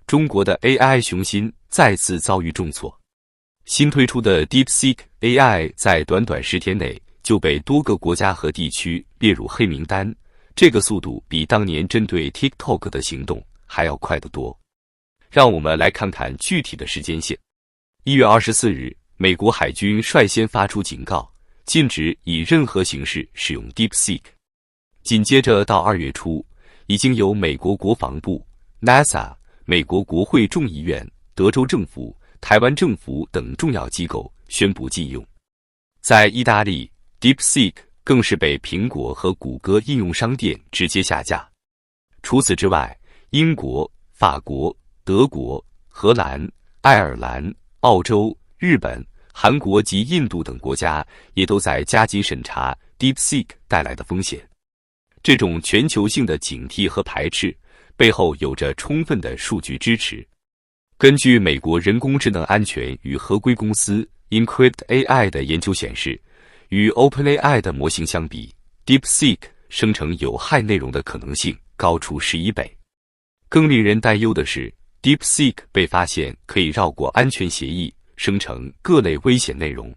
中国的 AI 雄心再次遭遇重挫。新推出的 DeepSeek AI 在短短10天内就被多个国家和地区列入黑名单，这个速度比当年针对 TikTok 的行动还要快得多。让我们来看看具体的时间线。1月24日，美国海军率先发出警告，禁止以任何形式使用 DeepSeek。紧接着到2月初，已经有美国国防部、NASA、美国国会众议院、德州政府、台湾政府等重要机构宣布禁用。在意大利 ，DeepSeek 更是被苹果和谷歌应用商店直接下架。除此之外，英国、法国、德国、荷兰、爱尔兰、澳洲、日本、韩国及印度等国家也都在加紧审查 DeepSeek 带来的风险。这种全球性的警惕和排斥背后有着充分的数据支持。根据美国人工智能安全与合规公司 Encrypt AI 的研究显示，与 OpenAI 的模型相比， DeepSeek 生成有害内容的可能性高出11倍。更令人担忧的是， DeepSeek 被发现可以绕过安全协议，生成各类危险内容。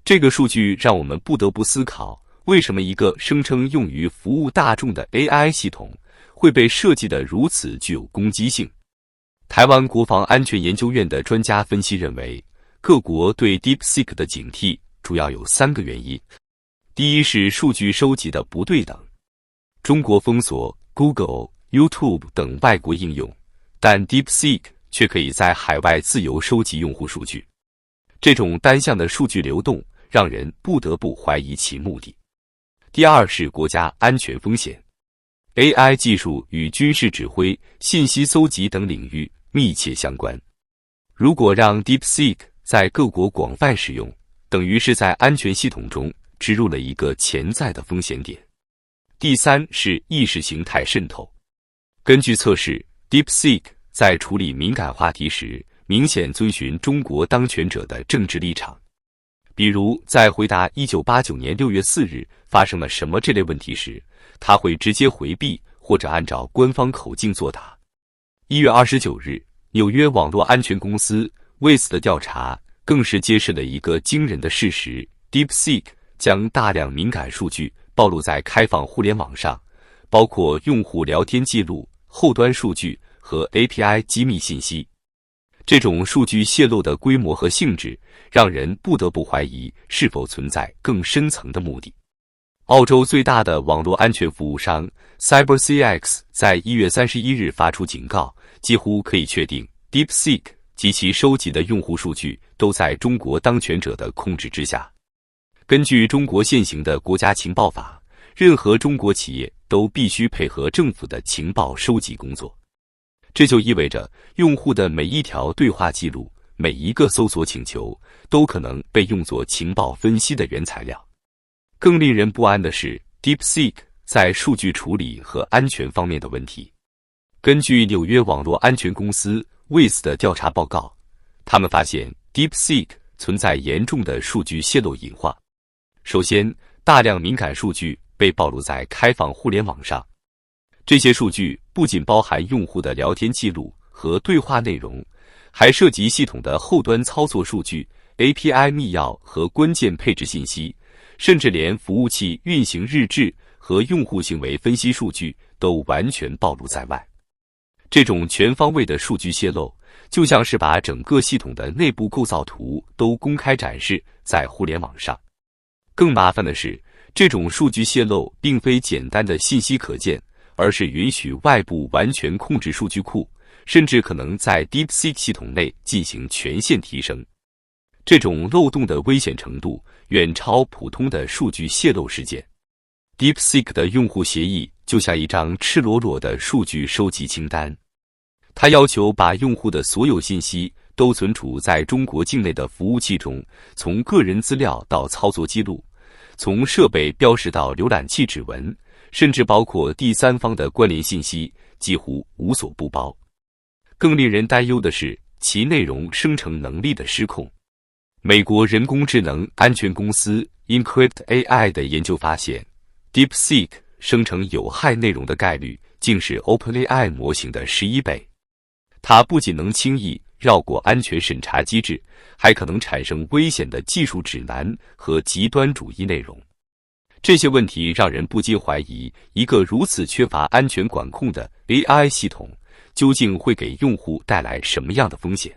这个数据让我们不得不思考，为什么一个声称用于服务大众的 AI 系统会被设计得如此具有攻击性？台湾国防安全研究院的专家分析认为，各国对 DeepSeek 的警惕主要有3个原因。第一是数据收集的不对等。中国封锁 Google、YouTube 等外国应用，但 DeepSeek 却可以在海外自由收集用户数据。这种单向的数据流动让人不得不怀疑其目的。第二是国家安全风险。AI 技术与军事指挥、信息搜集等领域密切相关。如果让 DeepSeek 在各国广泛使用，等于是在安全系统中植入了一个潜在的风险点。第三是意识形态渗透。根据测试， DeepSeek 在处理敏感话题时，明显遵循中国当权者的政治立场。比如在回答1989年6月4日发生了什么这类问题时，他会直接回避或者按照官方口径作答。1月29日，纽约网络安全公司 Wiz 的调查更是揭示了一个惊人的事实， DeepSeek 将大量敏感数据暴露在开放互联网上，包括用户聊天记录、后端数据和 API 机密信息。这种数据泄露的规模和性质，让人不得不怀疑是否存在更深层的目的。澳洲最大的网络安全服务商 CyberCX 在1月31日发出警告，几乎可以确定 DeepSeek 及其收集的用户数据都在中国当权者的控制之下。根据中国现行的国家情报法，任何中国企业都必须配合政府的情报收集工作。这就意味着，用户的每一条对话记录、每一个搜索请求，都可能被用作情报分析的原材料。更令人不安的是 ，DeepSeek 在数据处理和安全方面的问题。根据纽约网络安全公司 Wiz 的调查报告，他们发现 DeepSeek 存在严重的数据泄露隐患。首先，大量敏感数据被暴露在开放互联网上。这些数据不仅包含用户的聊天记录和对话内容，还涉及系统的后端操作数据、API 密钥和关键配置信息，甚至连服务器运行日志和用户行为分析数据都完全暴露在外。这种全方位的数据泄露，就像是把整个系统的内部构造图都公开展示在互联网上。更麻烦的是，这种数据泄露并非简单的信息可见，而是允许外部完全控制数据库，甚至可能在 DeepSeek 系统内进行权限提升。这种漏洞的危险程度远超普通的数据泄露事件。DeepSeek 的用户协议就像一张赤裸裸的数据收集清单，它要求把用户的所有信息都存储在中国境内的服务器中，从个人资料到操作记录，从设备标识到浏览器指纹，甚至包括第三方的关联信息，几乎无所不包。更令人担忧的是其内容生成能力的失控。美国人工智能安全公司 Encrypt AI 的研究发现， DeepSeek 生成有害内容的概率竟是 OpenAI 模型的11倍。它不仅能轻易绕过安全审查机制，还可能产生危险的技术指南和极端主义内容。这些问题让人不禁怀疑，一个如此缺乏安全管控的 AI 系统，究竟会给用户带来什么样的风险？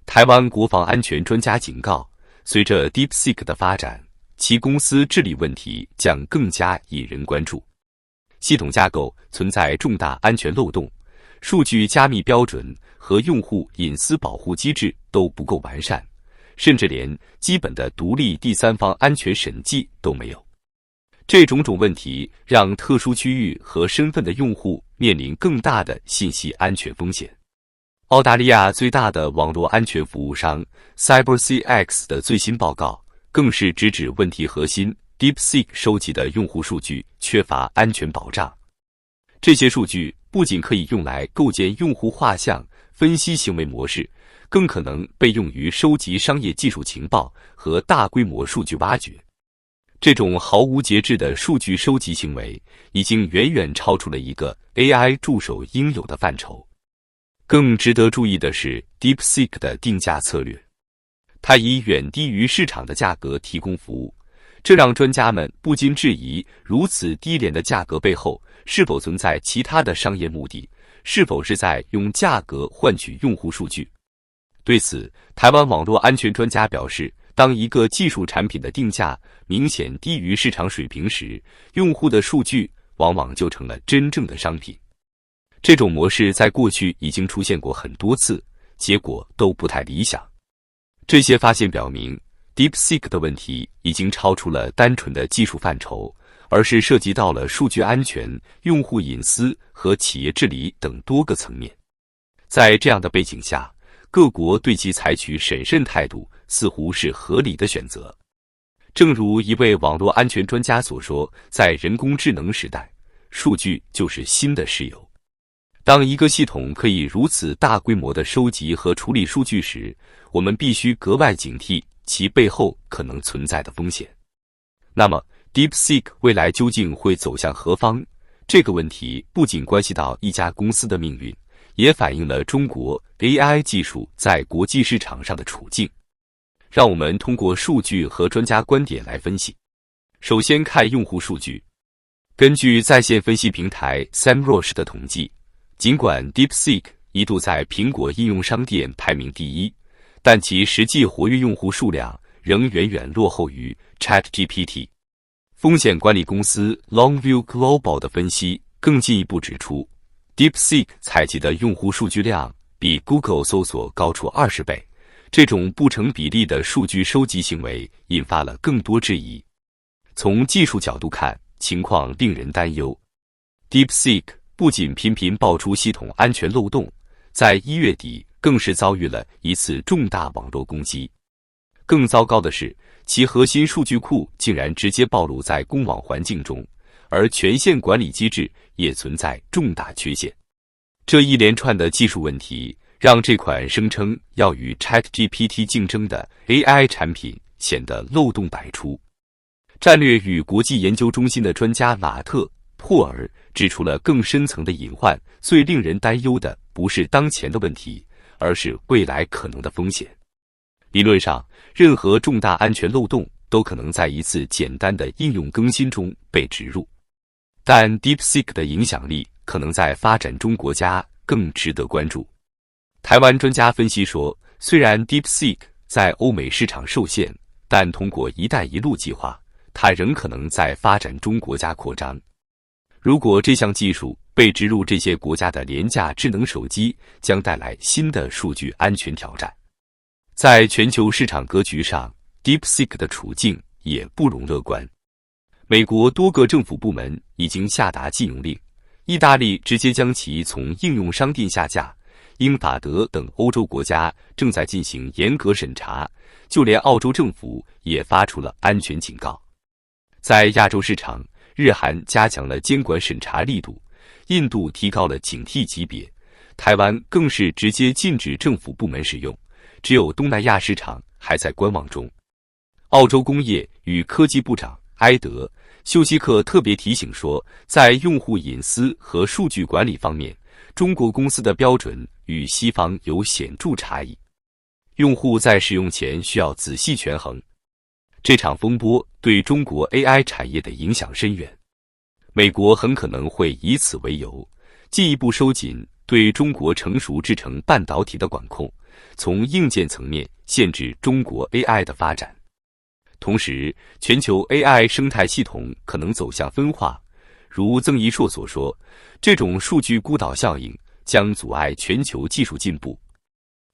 台湾国防安全专家警告，随着 DeepSeek 的发展，其公司治理问题将更加引人关注。系统架构存在重大安全漏洞，数据加密标准和用户隐私保护机制都不够完善，甚至连基本的独立第三方安全审计都没有。这种种问题让特殊区域和身份的用户面临更大的信息安全风险。澳大利亚最大的网络安全服务商 CyberCX 的最新报告更是直指问题核心 DeepSeek 收集的用户数据缺乏安全保障。这些数据不仅可以用来构建用户画像、分析行为模式，更可能被用于收集商业技术情报和大规模数据挖掘。这种毫无节制的数据收集行为已经远远超出了一个 AI 助手应有的范畴。更值得注意的是 DeepSeek 的定价策略，它以远低于市场的价格提供服务，这让专家们不禁质疑，如此低廉的价格背后是否存在其他的商业目的，是否是在用价格换取用户数据。对此，台湾网络安全专家表示，当一个技术产品的定价明显低于市场水平时，用户的数据往往就成了真正的商品。这种模式在过去已经出现过很多次，结果都不太理想。这些发现表明， DeepSeek 的问题已经超出了单纯的技术范畴，而是涉及到了数据安全、用户隐私和企业治理等多个层面。在这样的背景下，各国对其采取审慎态度似乎是合理的选择。正如一位网络安全专家所说，在人工智能时代，数据就是新的石油。当一个系统可以如此大规模地收集和处理数据时，我们必须格外警惕其背后可能存在的风险。那么 DeepSeek 未来究竟会走向何方？这个问题不仅关系到一家公司的命运，也反映了中国 AI 技术在国际市场上的处境。让我们通过数据和专家观点来分析。首先看用户数据。根据在线分析平台 SEMrush 的统计，尽管 DeepSeek 一度在苹果应用商店排名第一，但其实际活跃用户数量仍远远落后于 ChatGPT。风险管理公司 Longview Global 的分析更进一步指出， DeepSeek 采集的用户数据量比 Google 搜索高出20倍，这种不成比例的数据收集行为引发了更多质疑。从技术角度看，情况令人担忧。DeepSeek 不仅频频爆出系统安全漏洞，在1月底更是遭遇了一次重大网络攻击。更糟糕的是，其核心数据库竟然直接暴露在公网环境中，而权限管理机制也存在重大缺陷。这一连串的技术问题让这款声称要与 ChatGPT 竞争的 AI 产品显得漏洞百出。战略与国际研究中心的专家马特·珀尔指出了更深层的隐患，最令人担忧的不是当前的问题，而是未来可能的风险。理论上，任何重大安全漏洞都可能在一次简单的应用更新中被植入，但 DeepSeek 的影响力可能在发展中国家更值得关注。台湾专家分析说，虽然 DeepSeek 在欧美市场受限，但通过“一带一路”计划，它仍可能在发展中国家扩张。如果这项技术被植入这些国家的廉价智能手机，将带来新的数据安全挑战。在全球市场格局上， DeepSeek 的处境也不容乐观。美国多个政府部门已经下达禁用令，意大利直接将其从应用商店下架，英法德等欧洲国家正在进行严格审查，就连澳洲政府也发出了安全警告。在亚洲市场，日韩加强了监管审查力度，印度提高了警惕级别，台湾更是直接禁止政府部门使用，只有东南亚市场还在观望中。澳洲工业与科技部长埃德·休希克特别提醒说，在用户隐私和数据管理方面，中国公司的标准与西方有显著差异，用户在使用前需要仔细权衡。这场风波对中国 AI 产业的影响深远，美国很可能会以此为由，进一步收紧对中国成熟制程半导体的管控，从硬件层面限制中国 AI 的发展。同时，全球 AI 生态系统可能走向分化，如曾轶硕所说，这种数据孤岛效应将阻碍全球技术进步。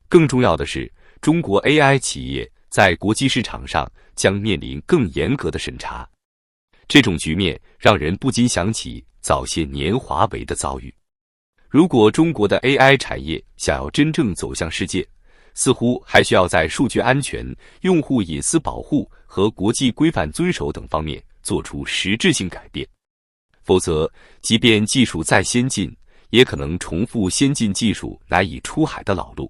更重要的是，中国 AI 企业在国际市场上将面临更严格的审查。这种局面让人不禁想起早些年华为的遭遇。如果中国的 AI 产业想要真正走向世界，似乎还需要在数据安全、用户隐私保护和国际规范遵守等方面做出实质性改变。否则，即便技术再先进，也可能重复先进技术难以出海的老路。